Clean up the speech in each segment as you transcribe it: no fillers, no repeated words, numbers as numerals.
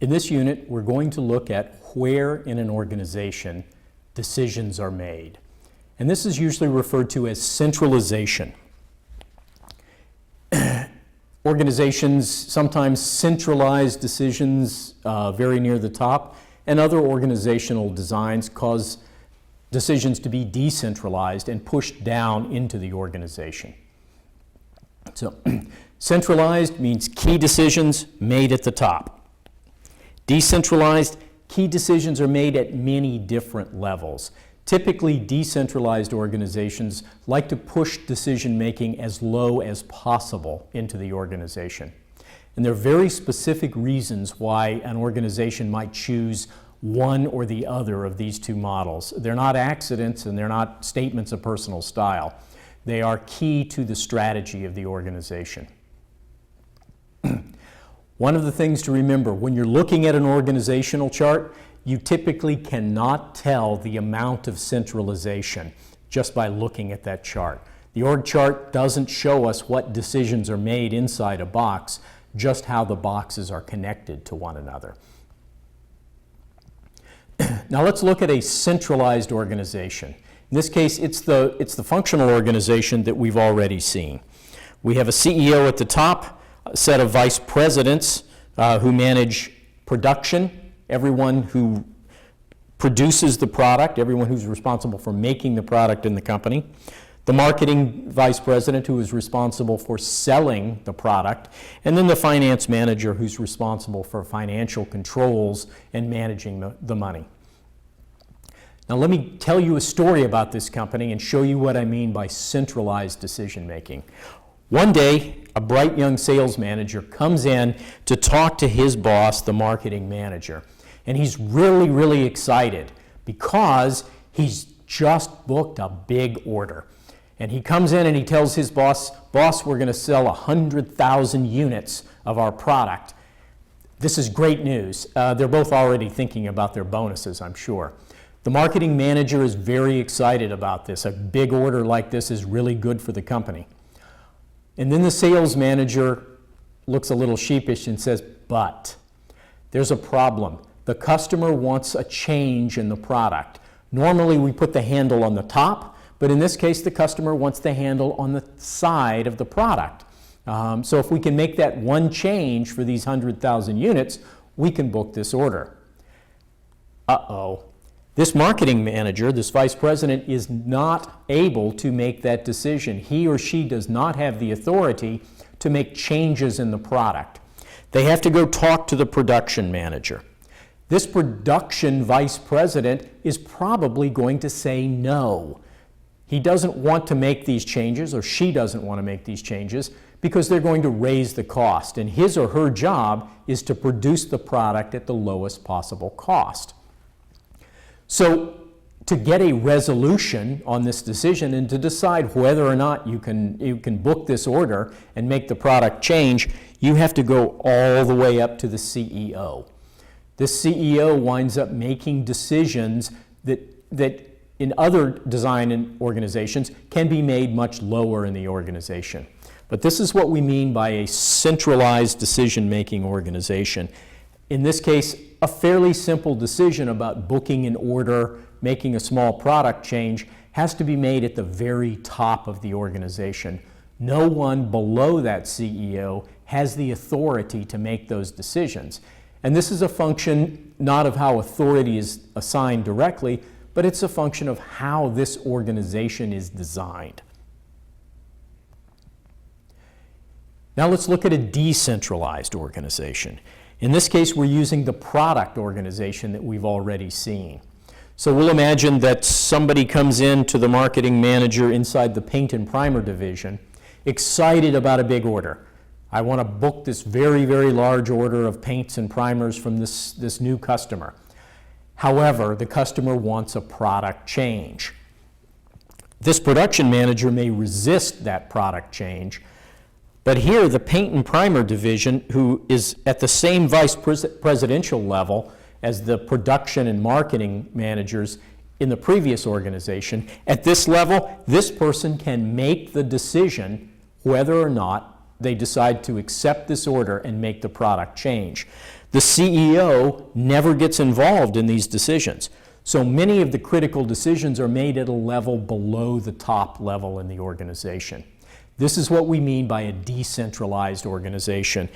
In this unit, we're going to look at where in an organization decisions are made. And this is usually referred to as centralization. Organizations sometimes centralize decisions very near the top, and other organizational designs cause decisions to be decentralized and pushed down into the organization. So, centralized means key decisions made at the top. Decentralized, key decisions are made at many different levels. Typically, decentralized organizations like to push decision-making as low as possible into the organization. And there are very specific reasons why an organization might choose one or the other of these two models. They're not accidents and they're not statements of personal style. They are key to the strategy of the organization. One of the things to remember when you're looking at an organizational chart, you typically cannot tell the amount of centralization just by looking at that chart. The org chart doesn't show us what decisions are made inside a box, just how the boxes are connected to one another. Now let's look at a centralized organization. In this case, it's the functional organization that we've already seen. We have a CEO at the top, a set of vice presidents who manage production, everyone who produces the product, everyone who's responsible for making the product in the company, the marketing vice president who is responsible for selling the product, and then the finance manager who's responsible for financial controls and managing the money. Now let me tell you a story about this company and show you what I mean by centralized decision making. One day, a bright young sales manager comes in to talk to his boss, the marketing manager. And he's really, really excited because he's just booked a big order. And he comes in and he tells his boss, we're going to sell 100,000 units of our product. This is great news. They're both already thinking about their bonuses, I'm sure. The marketing manager is very excited about this. A big order like this is really good for the company. And then the sales manager looks a little sheepish and says, but there's a problem. The customer wants a change in the product. Normally we put the handle on the top, but in this case the customer wants the handle on the side of the product. So if we can make that one change for these 100,000 units, we can book this order. Uh-oh. This marketing manager, this vice president, is not able to make that decision. He or she does not have the authority to make changes in the product. They have to go talk to the production manager. This production vice president is probably going to say no. He doesn't want to make these changes, or she doesn't want to make these changes, because they're going to raise the cost. And his or her job is to produce the product at the lowest possible cost. So to get a resolution on this decision and to decide whether or not you can book this order and make the product change, you have to go all the way up to the CEO. This CEO winds up making decisions that in other design organizations can be made much lower in the organization. But this is what we mean by a centralized decision-making organization. In this case, a fairly simple decision about booking an order, making a small product change, has to be made at the very top of the organization. No one below that CEO has the authority to make those decisions. And this is a function not of how authority is assigned directly, but it's a function of how this organization is designed. Now let's look at a decentralized organization. In this case, we're using the product organization that we've already seen. So we'll imagine that somebody comes in to the marketing manager inside the paint and primer division, excited about a big order. I want to book this very, very large order of paints and primers from this new customer. However, the customer wants a product change. This production manager may resist that product change, but here the paint and primer division, who is at the same vice presidential level as the production and marketing managers in the previous organization, at this level, this person can make the decision whether or not they decide to accept this order and make the product change. The CEO never gets involved in these decisions. So many of the critical decisions are made at a level below the top level in the organization. This is what we mean by a decentralized organization.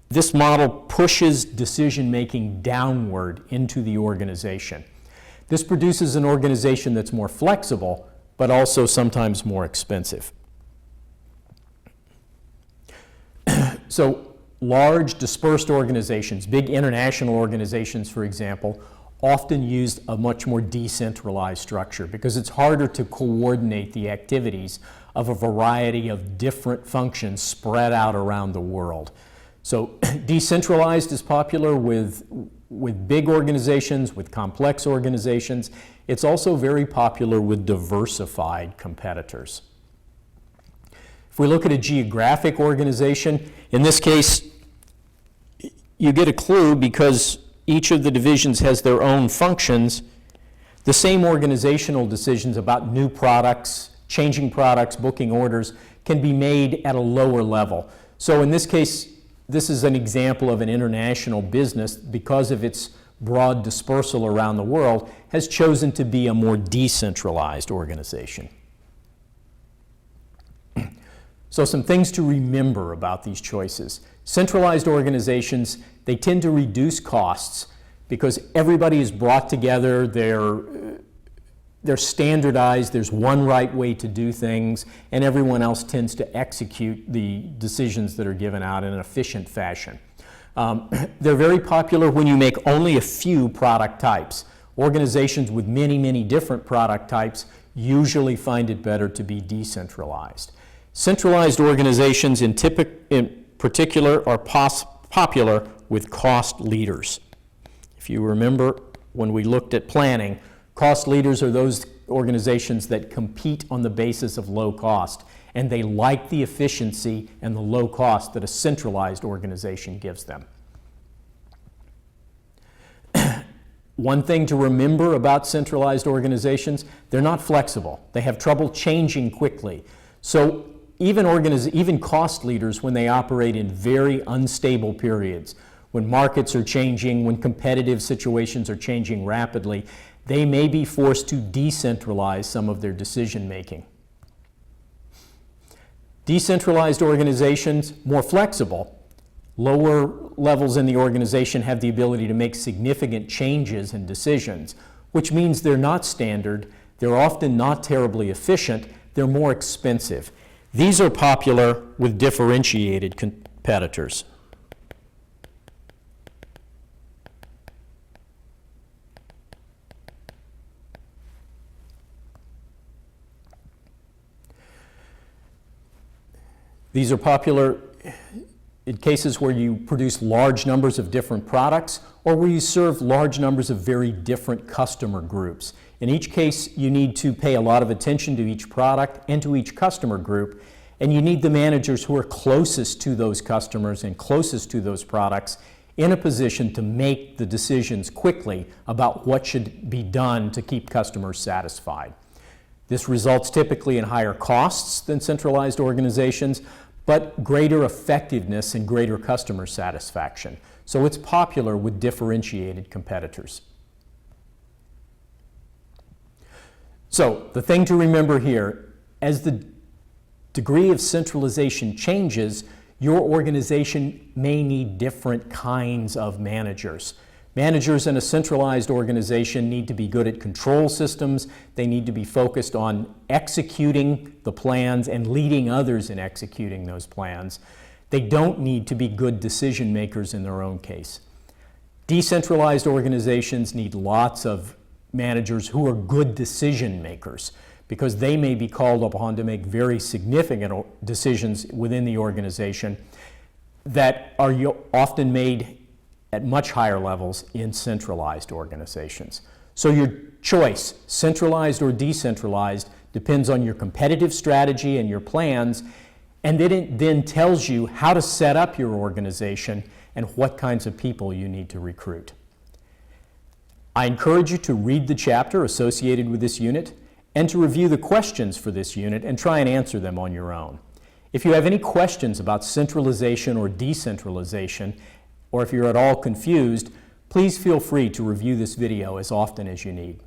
This model pushes decision-making downward into the organization. This produces an organization that's more flexible, but also sometimes more expensive. So large dispersed organizations, big international organizations, for example, often use a much more decentralized structure because it's harder to coordinate the activities of a variety of different functions spread out around the world. So decentralized is popular with big organizations, with complex organizations. It's also very popular with diversified competitors. If we look at a geographic organization, in this case, you get a clue because each of the divisions has their own functions. The same organizational decisions about new products, changing products, booking orders can be made at a lower level. So in this case, this is an example of an international business, because of its broad dispersal around the world, has chosen to be a more decentralized organization. So some things to remember about these choices. Centralized organizations, they tend to reduce costs because everybody is brought together, they're standardized, there's one right way to do things, and everyone else tends to execute the decisions that are given out in an efficient fashion. They're very popular when you make only a few product types. Organizations with many, many different product types usually find it better to be decentralized. Centralized organizations in particular are popular with cost leaders. If you remember when we looked at planning, cost leaders are those organizations that compete on the basis of low cost, and they like the efficiency and the low cost that a centralized organization gives them. One thing to remember about centralized organizations, they're not flexible. They have trouble changing quickly. So even cost leaders, when they operate in very unstable periods, when markets are changing, when competitive situations are changing rapidly, they may be forced to decentralize some of their decision making. Decentralized organizations, more flexible. Lower levels in the organization have the ability to make significant changes in decisions, which means they're not standard, they're often not terribly efficient, they're more expensive. These are popular with differentiated competitors. These are popular in cases where you produce large numbers of different products or where you serve large numbers of very different customer groups. In each case, you need to pay a lot of attention to each product and to each customer group, and you need the managers who are closest to those customers and closest to those products in a position to make the decisions quickly about what should be done to keep customers satisfied. This results typically in higher costs than centralized organizations, but greater effectiveness and greater customer satisfaction. So it's popular with differentiated competitors. So the thing to remember here, as the degree of centralization changes, your organization may need different kinds of managers. Managers in a centralized organization need to be good at control systems. They need to be focused on executing the plans and leading others in executing those plans. They don't need to be good decision makers in their own case. Decentralized organizations need lots of managers who are good decision makers because they may be called upon to make very significant decisions within the organization that are often made at much higher levels in centralized organizations. So your choice, centralized or decentralized, depends on your competitive strategy and your plans, and it then tells you how to set up your organization and what kinds of people you need to recruit. I encourage you to read the chapter associated with this unit and to review the questions for this unit and try and answer them on your own. If you have any questions about centralization or decentralization, or if you're at all confused, please feel free to review this video as often as you need.